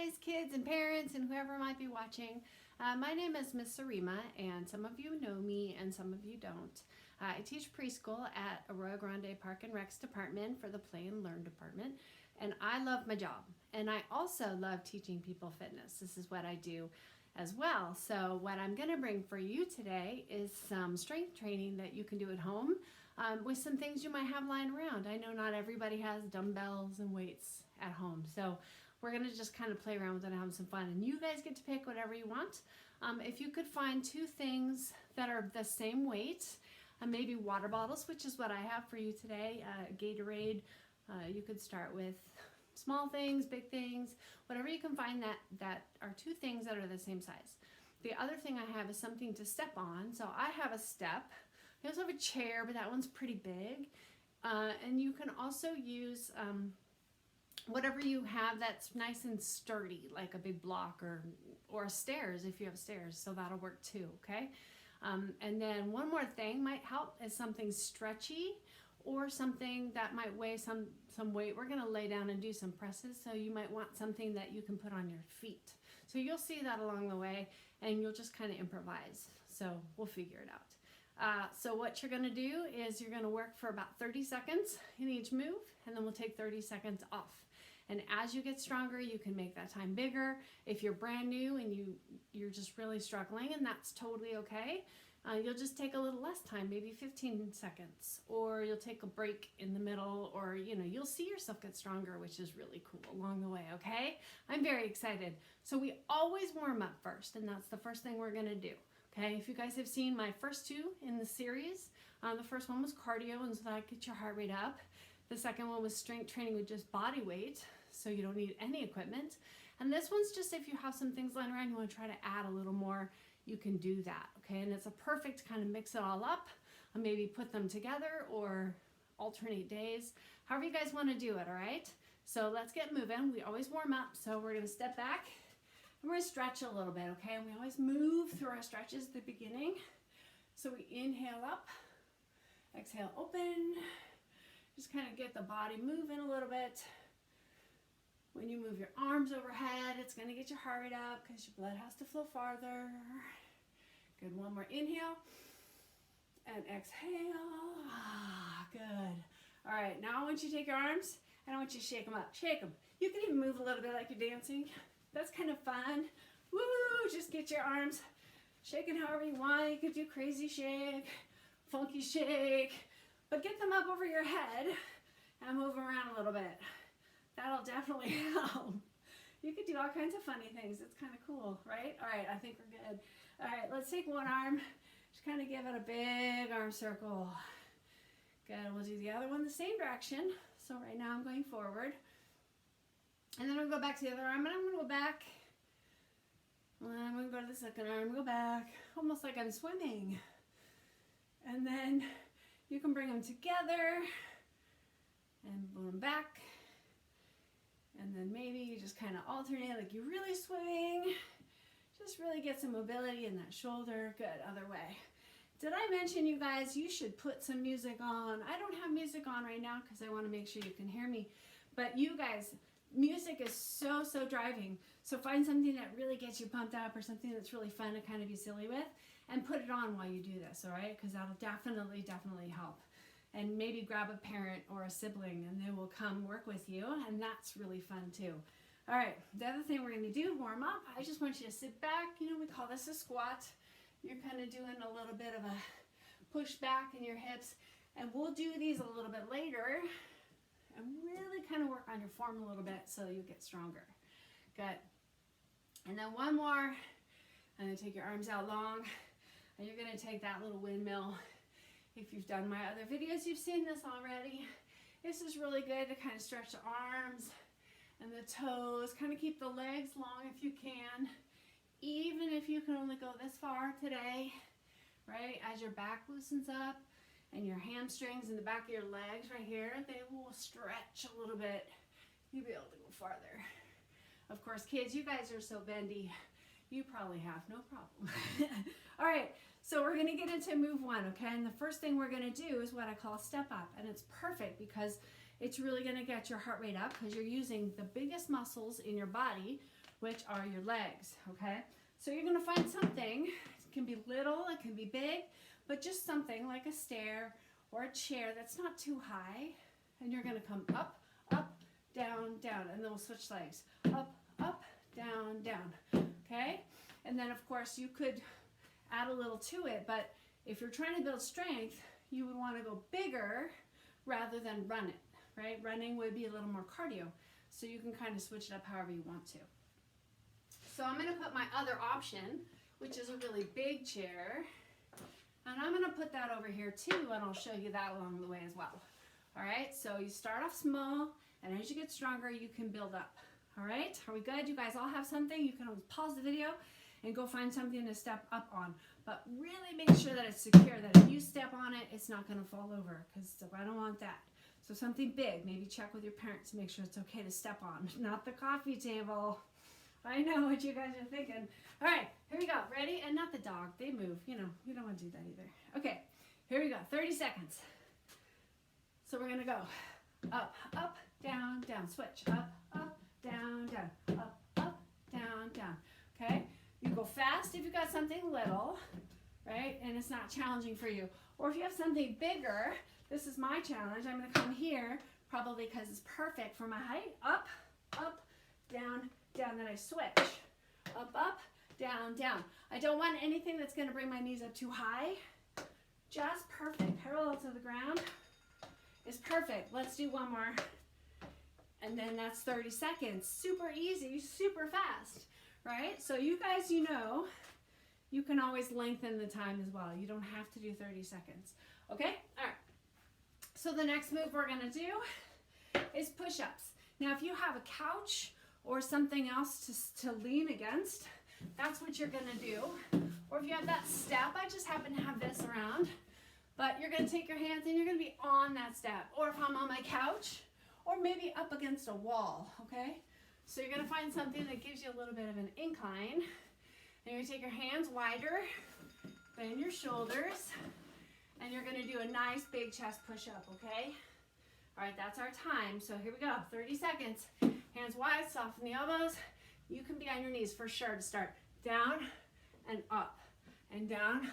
guys, kids and parents and whoever might be watching. My name is Miss Sarema, and some of you know me and some of you don't. I teach preschool at Arroyo Grande Park and Recs Department for the Play and Learn Department, and I love my job. And I also love teaching people fitness. This is what I do as well. So what I'm going to bring for you today is some strength training that you can do at home with some things you might have lying around. I know not everybody has dumbbells and weights at home, so we're going to just kind of play around with it and have some fun, and you guys get to pick whatever you want. If you could find two things that are the same weight, maybe water bottles, which is what I have for you today, Gatorade. You could start with small things, big things, whatever you can find that are two things that are the same size. The other thing I have is something to step on. So I have a step. I also have a chair, but that one's pretty big. And you can also use whatever you have that's nice and sturdy, like a big block or stairs if you have stairs. So that'll work too, okay? And then one more thing might help is something stretchy or something that might weigh some weight. We're gonna lay down and do some presses, so you might want something that you can put on your feet. So you'll see that along the way, and you'll just kind of improvise. So we'll figure it out. So what you're gonna do is you're gonna work for about 30 seconds in each move, and then we'll take 30 seconds off. And as you get stronger, you can make that time bigger. If you're brand new and you're just really struggling, and that's totally okay, you'll just take a little less time, maybe 15 seconds, or you'll take a break in the middle, or you'll see yourself get stronger, which is really cool along the way, okay? I'm very excited. So we always warm up first, and that's the first thing we're gonna do, okay? If you guys have seen my first two in the series, the first one was cardio, and so that gets your heart rate up. The second one was strength training with just body weight, so you don't need any equipment. And this one's just if you have some things lying around, you want to try to add a little more, you can do that, okay? And it's a perfect kind of mix it all up, and maybe put them together or alternate days, however you guys want to do it, all right? So let's get moving. We always warm up, so we're going to step back and we're going to stretch a little bit, okay? And we always move through our stretches at the beginning. So we inhale up, exhale open. Just kind of get the body moving a little bit. When you move your arms overhead, it's going to get your heart rate up because your blood has to flow farther. Good. One more inhale and exhale. Good. All right, now I want you to take your arms and I want you to shake them up. Shake them. You can even move a little bit like you're dancing. That's kind of fun. Woo! Just get your arms shaking however you want. You could do crazy shake, funky shake. But get them up over your head and move around a little bit. That'll definitely help. You could do all kinds of funny things. It's kind of cool, right? All right, I think we're good. All right, let's take one arm. Just kind of give it a big arm circle. Good, we'll do the other one the same direction. So right now I'm going forward. And then I'm going to go back to the other arm, and I'm going to go back. And I'm going to go to the second arm, go back. Almost like I'm swimming. And then you can bring them together and boom back. And then maybe you just kind of alternate like you're really swimming. Just really get some mobility in that shoulder. Good, other way. Did I mention, you guys, you should put some music on? I don't have music on right now because I want to make sure you can hear me. But you guys, music is so driving. So find something that really gets you pumped up or something that's really fun to kind of be silly with, and put it on while you do this, all right? Because that'll definitely help. And maybe grab a parent or a sibling and they will come work with you, and that's really fun too. All right, the other thing we're gonna do, warm up, I just want you to sit back. We call this a squat. You're kind of doing a little bit of a push back in your hips, and we'll do these a little bit later and really kind of work on your form a little bit so you get stronger. Good. And then one more, and then take your arms out long, and you're gonna take that little windmill. If you've done my other videos, you've seen this already. This is really good to kind of stretch the arms and the toes, kind of keep the legs long if you can, even if you can only go this far today, right? As your back loosens up and your hamstrings and the back of your legs right here, they will stretch a little bit. You'll be able to go farther. Of course, kids, you guys are so bendy. You probably have no problem. All right, so we're gonna get into move one, okay? And the first thing we're gonna do is what I call a step up. And it's perfect because it's really gonna get your heart rate up because you're using the biggest muscles in your body which are your legs, okay? So you're gonna find something, it can be little, it can be big, but just something like a stair or a chair that's not too high, and you're gonna come up, up, down, down, and then we'll switch legs. Up, up, down, down, okay? And then of course you could add a little to it, but if you're trying to build strength, you would wanna go bigger rather than run it, right? Running would be a little more cardio, so you can kind of switch it up however you want to. So I'm gonna put my other option, which is a really big chair, and I'm gonna put that over here too, and I'll show you that along the way as well. All right, so you start off small, and as you get stronger, you can build up. All right, are we good? You guys all have something? You can always pause the video and go find something to step up on. But really make sure that it's secure, that if you step on it, it's not gonna fall over, because I don't want that. So something big, maybe check with your parents to make sure it's okay to step on, not the coffee table. I know what you guys are thinking. All right, here we go, ready? And not the dog, they move, you know, you don't wanna do that either. Okay, here we go, 30 seconds. So we're gonna go up, up, down, down, switch, up, up, down, down, up, up, down, down, okay? You go fast if you've got something little, right? And it's not challenging for you. Or if you have something bigger, this is my challenge. I'm gonna come here, probably because it's perfect for my height. Up, up, down, down, then I switch. Up, up, down, down. I don't want anything that's gonna bring my knees up too high. Just perfect, parallel to the ground is perfect. Let's do one more. And then that's 30 seconds. Super easy, super fast. Right? So you guys, you know, you can always lengthen the time as well. You don't have to do 30 seconds. Okay? All right. So the next move we're going to do is push-ups. Now, if you have a couch or something else to lean against, that's what you're going to do. Or if you have that step, I just happen to have this around, but you're going to take your hands and you're going to be on that step. Or if I'm on my couch, or maybe up against a wall, okay? So you're gonna find something that gives you a little bit of an incline. And you're gonna take your hands wider, bend your shoulders, and you're gonna do a nice big chest push-up, okay? All right, that's our time. So here we go, 30 seconds. Hands wide, soften the elbows. You can be on your knees for sure to start. Down and up, and down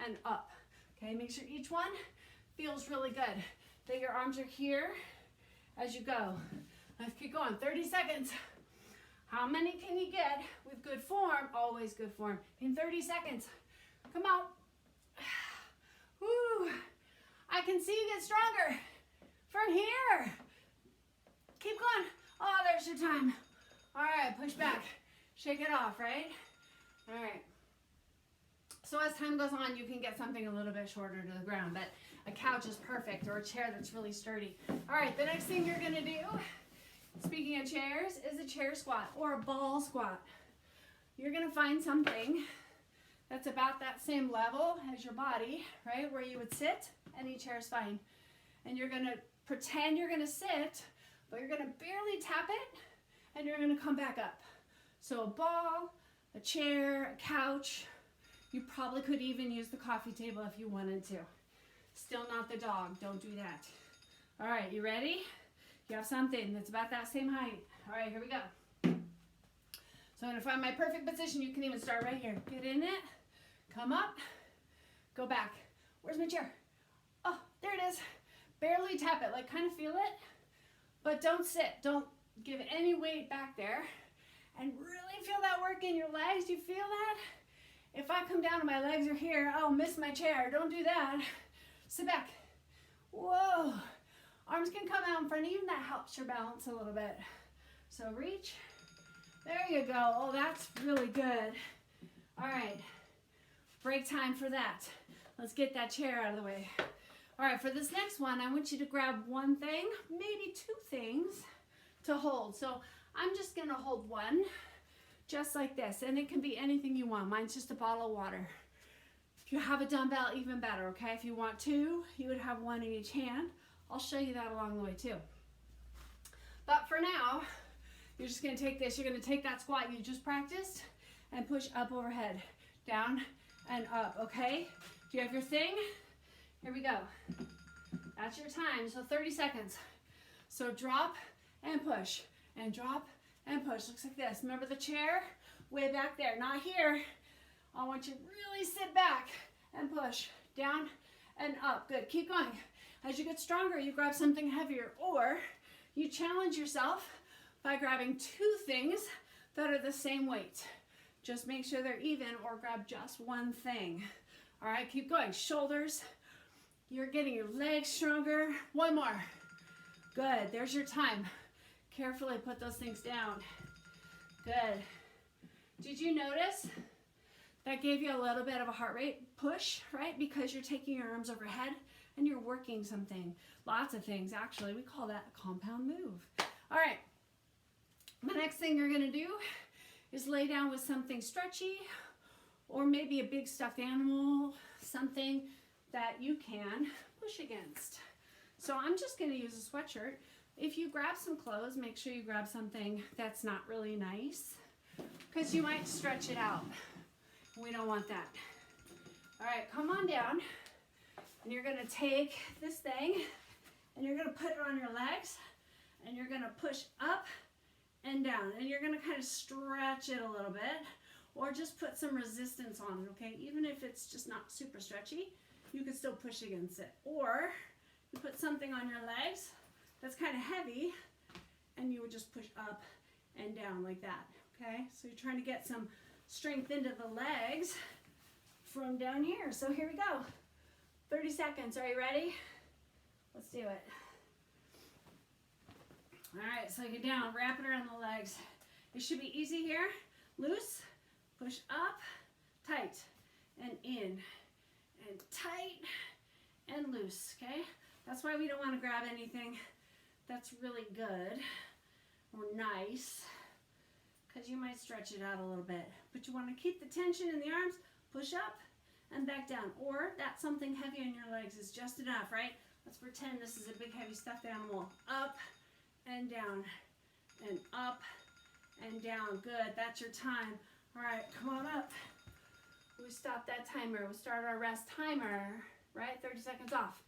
and up. Okay, make sure each one feels really good. That your arms are here as you go. Let's keep going, 30 seconds. How many can you get with good form? Always good form. In 30 seconds. Come on. Woo. I can see you get stronger. From here. Keep going. Oh, there's your time. All right, push back. Shake it off, right? All right. So as time goes on, you can get something a little bit shorter to the ground, but a couch is perfect, or a chair that's really sturdy. All right, the next thing you're gonna do, speaking of chairs, is a chair squat or a ball squat. You're gonna find something that's about that same level as your body, right? Where you would sit, any chair is fine. And you're gonna pretend you're gonna sit, but you're gonna barely tap it, and you're gonna come back up. So a ball, a chair, a couch. You probably could even use the coffee table if you wanted to. Still not the dog, don't do that. All right, you ready? You have something that's about that same height. All right, here we go. So I'm gonna find my perfect position. You can even start right here. Get in it, come up, go back. Where's my chair? Oh, there it is. Barely tap it, like kind of feel it, but don't sit. Don't give any weight back there. And really feel that work in your legs. Do you feel that? If I come down and my legs are here, I'll miss my chair. Don't do that. Sit back. Whoa. Arms can come out in front of you, and that helps your balance a little bit. So reach. There you go. Oh, that's really good. All right. Break time for that. Let's get that chair out of the way. All right, for this next one, I want you to grab one thing, maybe two things to hold. So I'm just gonna hold one, just like this, and it can be anything you want. Mine's just a bottle of water. If you have a dumbbell, even better, okay? If you want two, you would have one in each hand. I'll show you that along the way too. But for now, you're just gonna take this, you're gonna take that squat you just practiced and push up overhead, down and up, okay? Do you have your thing? Here we go. That's your time, so 30 seconds. So drop and push, and drop and push. Looks like this. Remember the chair? Way back there, not here. I want you to really sit back and push. Down and up. Good. Keep going. As you get stronger, you grab something heavier, or you challenge yourself by grabbing two things that are the same weight. Just make sure they're even, or grab just one thing. All right, keep going. Shoulders. You're getting your legs stronger. One more. Good. There's your time. Carefully put those things down. Good. Did you notice that gave you a little bit of a heart rate push, right? Because you're taking your arms overhead and you're working something. Lots of things, actually. We call that a compound move. All right. The next thing you're going to do is lay down with something stretchy, or maybe a big stuffed animal, something that you can push against. So I'm just going to use a sweatshirt. If you grab some clothes, make sure you grab something that's not really nice, because you might stretch it out. We don't want that. All right, come on down, and you're going to take this thing, and you're going to put it on your legs, and you're going to push up and down, and you're going to kind of stretch it a little bit, or just put some resistance on it, okay? Even if it's just not super stretchy, you can still push against it. Or you put something on your legs that's kind of heavy, and you would just push up and down like that, okay? So you're trying to get some strength into the legs from down here. So here we go. 30 seconds. Are you ready? Let's do it. All right, so get down, wrap it around the legs. It should be easy here. Loose, push up, tight, and in, and tight, and loose, okay? That's why we don't want to grab anything that's really good or nice, because you might stretch it out a little bit. But you want to keep the tension in the arms, push up, and back down. Or that something heavy on your legs is just enough, right? Let's pretend this is a big heavy stuffed animal. Up and down, and up and down. Good, that's your time. All right, come on up. We stop that timer. We start our rest timer, right? 30 seconds off.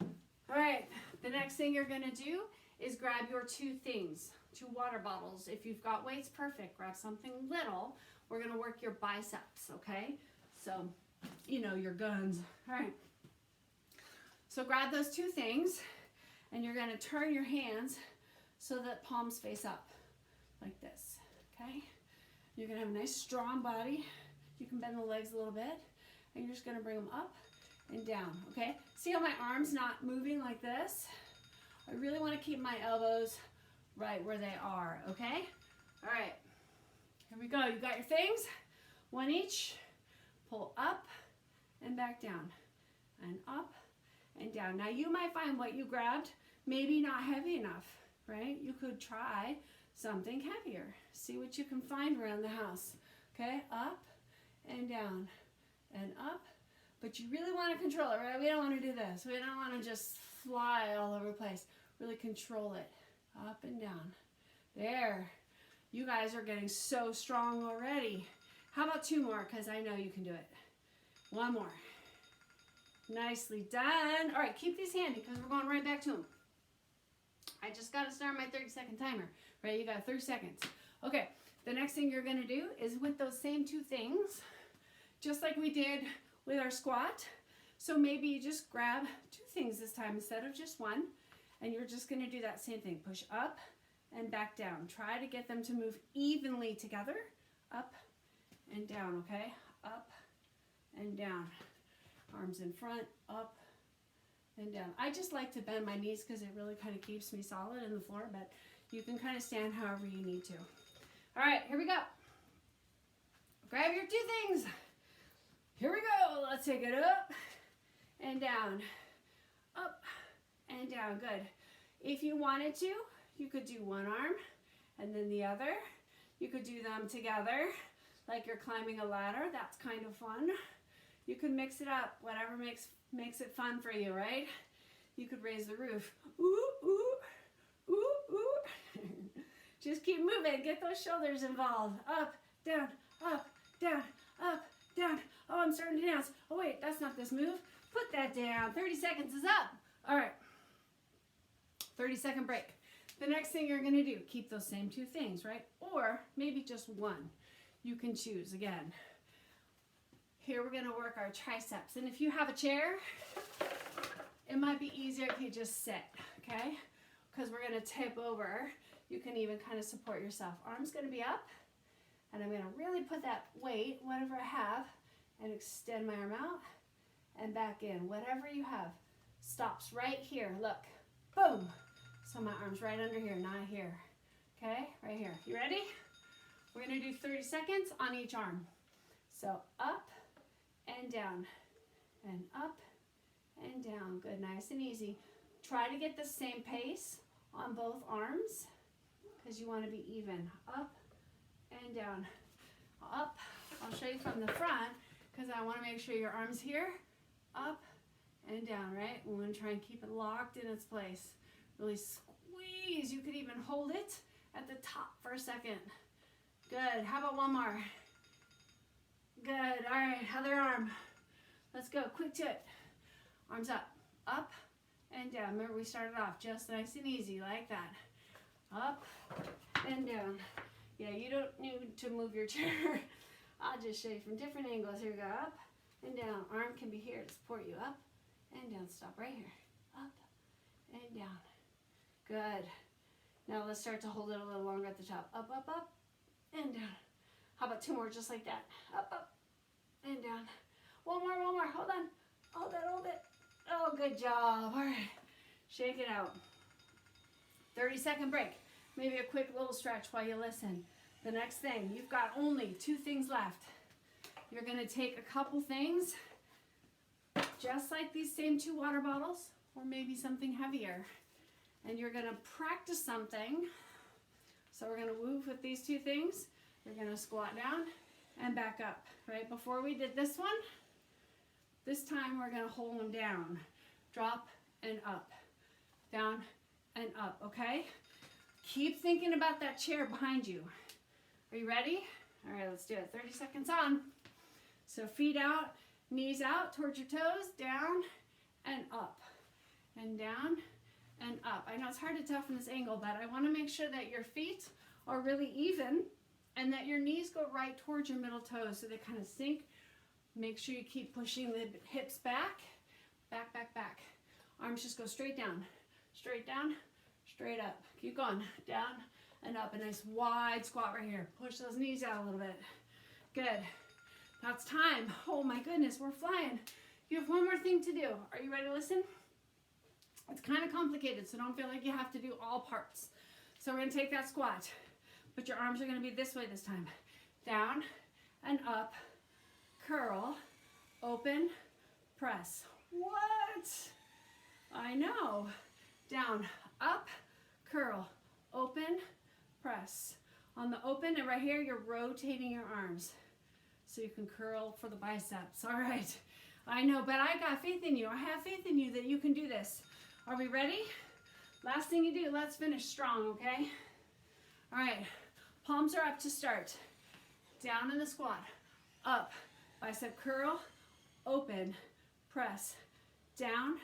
All right, the next thing you're gonna do is grab your two things, 2 water bottles. If you've got weights, perfect. Grab something little. We're gonna work your biceps, okay? So, you know, your guns. All right. So grab those 2 things, and you're gonna turn your hands so that palms face up, like this, okay? You're gonna have a nice strong body. You can bend the legs a little bit, and you're just gonna bring them up and down, okay? See how my arm's not moving like this? I really wanna keep my elbows right where they are, okay? All right, here we go. You got your things, 1 each. Pull up and back down, and up and down. Now you might find what you grabbed maybe not heavy enough, right? You could try something heavier. See what you can find around the house, okay? Up and down and up, but you really want to control it, right? We don't want to do this. We don't want to just fly all over the place. Really control it. Up and down. There. You guys are getting so strong already. How about 2 more? Because I know you can do it. 1 more. Nicely done. All right, keep these handy because we're going right back to them. I just got to start my 30-second timer. Right, you got 30 seconds. Okay, the next thing you're going to do is with those same 2 things, just like we did with our squat. So maybe you just grab 2 things this time instead of just 1, and you're just going to do that same thing. Push up and back down. Try to get them to move evenly together. Up and down, okay? Up and down. Arms in front, up and down. I just like to bend my knees because it really kind of keeps me solid in the floor, but you can kind of stand however you need to. All right, here we go. Grab your 2 things. Here we go. Let's take it up and down. Up and down. Good. If you wanted to, you could do one arm and then the other. You could do them together like you're climbing a ladder. That's kind of fun. You could mix it up, whatever makes it fun for you, right? You could raise the roof. Ooh, ooh, ooh, ooh. Just keep moving. Get those shoulders involved. Up, down, up, down, up, down. Oh, I'm starting to dance. Oh, wait, that's not this move. Put that down. 30 seconds is up. All right. 30-second break. The next thing you're going to do, keep those same two things, right? Or maybe just one. You can choose again. Here we're going to work our triceps. And if you have a chair, it might be easier if you just sit, okay? Because we're going to tip over. You can even kind of support yourself. Arms going to be up. And I'm going to really put that weight, whatever I have, and extend my arm out and back in. Whatever you have stops right here. Look. Boom. So my arm's right under here, not here. Okay? Right here. You ready? We're going to do 30 seconds on each arm. So up and down and up and down. Good. Nice and easy. Try to get the same pace on both arms because you want to be even. Up and down. Up. I'll show you from the front because I want to make sure your arm's here. Up and down, right? We want to try and keep it locked in its place. Really squeeze. You could even hold it at the top for a second. Good. How about one more? Good. All right. Other arm. Let's go. Quick to it. Arms up. Up and down. Remember, we started off just nice and easy like that. Up and down. Yeah, you don't need to move your chair. I'll just show you from different angles. Here we go. Up and down. Arm can be here to support you. Up and down. Stop right here. Up and down. Good. Now let's start to hold it a little longer at the top. Up, up, up, and down. How about two more just like that? Up, up, and down. One more, one more. Hold on. Hold it, hold it. Oh, good job. All right. Shake it out. 30-second break. Maybe a quick little stretch while you listen. The next thing, you've got only 2 things left. You're going to take a couple things, just like these same 2 water bottles, or maybe something heavier. And you're going to practice something. So we're going to move with these 2 things. You're going to squat down and back up. Right before we did this one, this time we're going to hold them down. Drop and up. Down and up, okay? Keep thinking about that chair behind you. Are you ready? All right, let's do it. 30 seconds on. So feet out, knees out towards your toes, down and up. And down and up. I know it's hard to tell from this angle, but I want to make sure that your feet are really even and that your knees go right towards your middle toes so they kind of sink. Make sure you keep pushing the hips back, back, back, back. Arms just go straight down, straight up. Keep going, down and up. A nice wide squat right here. Push those knees out a little bit. Good. Now it's time. Oh my goodness, we're flying. You have one more thing to do. Are you ready to listen? It's kind of complicated, so don't feel like you have to do all parts. So we're going to take that squat, but your arms are going to be this way this time. Down and up, curl, open, press. What? I know. Down, up, curl, open, press. On the open and right here, you're rotating your arms so you can curl for the biceps. All right. I know, but I got faith in you. I have faith in you that you can do this. Are we ready? Last thing you do, let's finish strong, okay? All right, palms are up to start. Down in the squat, up, bicep curl, open, press, down,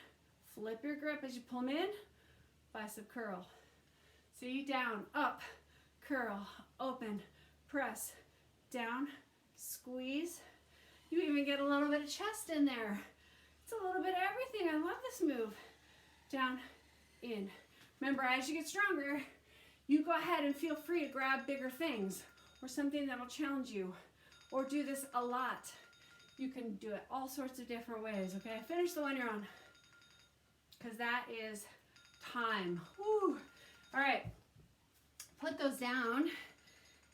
flip your grip as you pull them in, bicep curl. See, down, up, curl, open, press, down, squeeze. You even get a little bit of chest in there. It's a little bit of everything. I love this move. Down, in. Remember, as you get stronger, you go ahead and feel free to grab bigger things or something that'll challenge you, or do this a lot. You can do it all sorts of different ways, okay? Finish the one you're on, because that is time. Woo. All right, put those down,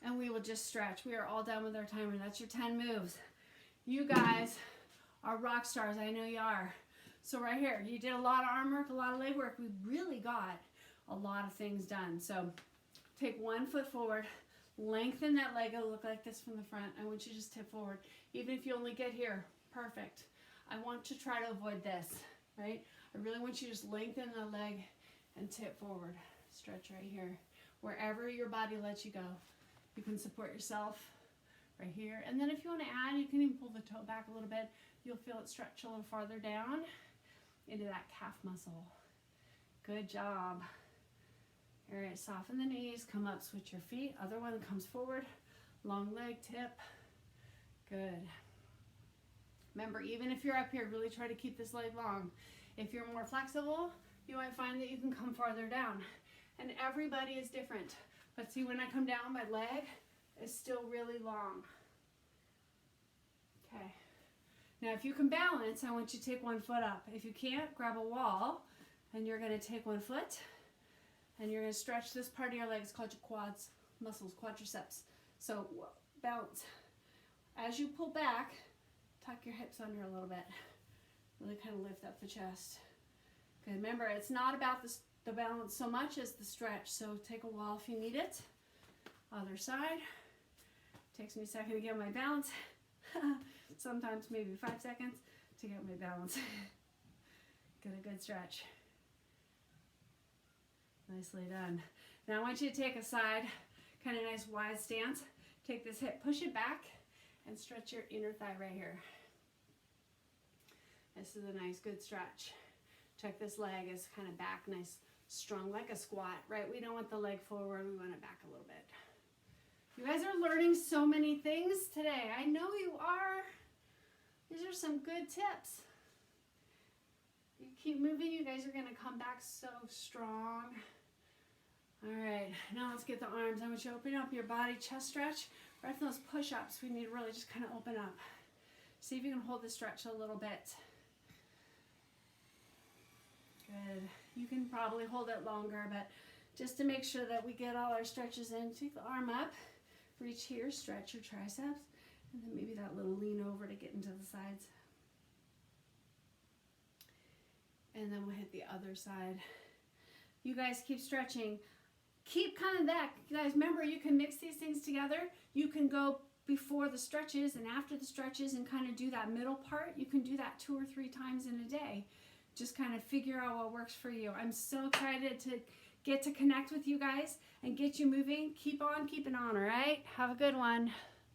and we will just stretch. We are all done with our timer. That's your 10 moves. You guys are rock stars. I know you are. So right here, you did a lot of arm work, a lot of leg work. We really got a lot of things done. So take one foot forward, lengthen that leg. It'll look like this from the front. I want you to just tip forward. Even if you only get here, perfect. I want to try to avoid this, right? I really want you to just lengthen the leg and tip forward. Stretch right here. Wherever your body lets you go. You can support yourself right here. And then if you want to add, you can even pull the toe back a little bit. You'll feel it stretch a little farther down into that calf muscle. Good job. All right, soften the knees, come up, switch your feet. Other one comes forward, long leg tip. Good. Remember, even if you're up here, really try to keep this leg long. If you're more flexible, you might find that you can come farther down. And everybody is different. But see, when I come down, my leg is still really long. Okay. Now, if you can balance, I want you to take one foot up. If you can't, grab a wall, and you're going to take one foot, and you're going to stretch this part of your legs called your quads, muscles, quadriceps. So balance. As you pull back, tuck your hips under a little bit. Really kind of lift up the chest. Good. Remember, it's not about the balance so much as the stretch. So take a wall if you need it. Other side. Takes me a second to get my balance. Sometimes maybe 5 seconds to get my balance. Get a good stretch. Nicely done. Now I want you to take a side, kind of nice wide stance. Take this hip, push it back, and stretch your inner thigh right here. This is a nice, good stretch. Check this leg is kind of back, nice, strong, like a squat, right? We don't want the leg forward, we want it back a little bit. You guys are learning so many things today. I know you are. These are some good tips. You keep moving, you guys are gonna come back so strong. All right, now let's get the arms. I want you to open up your body, chest stretch. Right from those push-ups, we need to really just kind of open up. See if you can hold the stretch a little bit. Good. You can probably hold it longer, but just to make sure that we get all our stretches in, take the arm up, reach here, stretch your triceps, and then maybe that little lean over to get into the sides. And then we'll hit the other side. You guys keep stretching. Keep kind of that. You guys, remember, you can mix these things together. You can go before the stretches and after the stretches and kind of do that middle part. You can do that 2 or 3 times in a day. Just kind of figure out what works for you. I'm so excited to get to connect with you guys and get you moving. Keep on keeping on, all right? Have a good one.